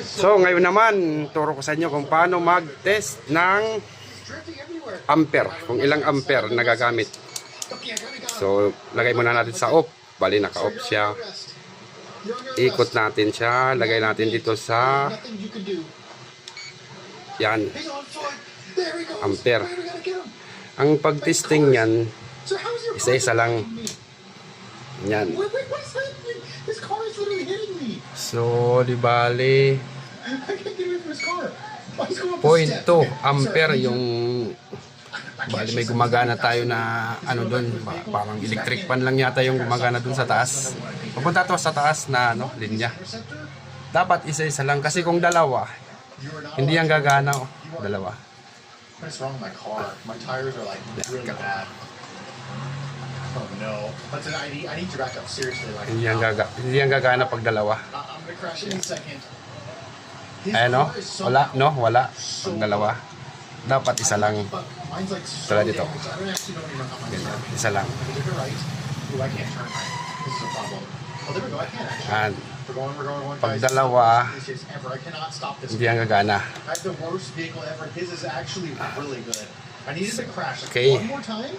So ngayon naman, turo ko sa inyo kung paano mag-test ng ampere, kung ilang ampere nagagamit. So lagay muna natin sa off, bali naka-off siya. Ikot natin siya, lagay natin dito sa yan, ampere. Ang pag-testing niyan, isa-isa lang. Yan. So, di bali 0.2 ampere yung bali may gumagana tayo na ano doon, parang electric fan lang yata yung gumagana doon sa taas. Pupunta to sa taas na ano, linya. Dapat isa-isa lang kasi kung dalawa, hindi yan gagana, oh. Dalawa. What's wrong with my car? My tires are like really bad. Oh no. But I need to back up seriously. Like, Hindi yan gagana pag dalawa. I'm gonna crash in a second. Ayan no? Wala, no? Wala. Pag dalawa. Dapat isa lang. Mine's like so Tala dito. damaged. I don't actually know what I'm Ganyan. Isa lang. right. Ooh, I can't turn right. This is a problem. Oh, there we go. I can actually. Ayan. We're going, Pag guys. dalawa, This is ever. I cannot stop this. hindi yan gagana. I have the worst vehicle ever. His is actually really good. I needed to crash Okay. one more time.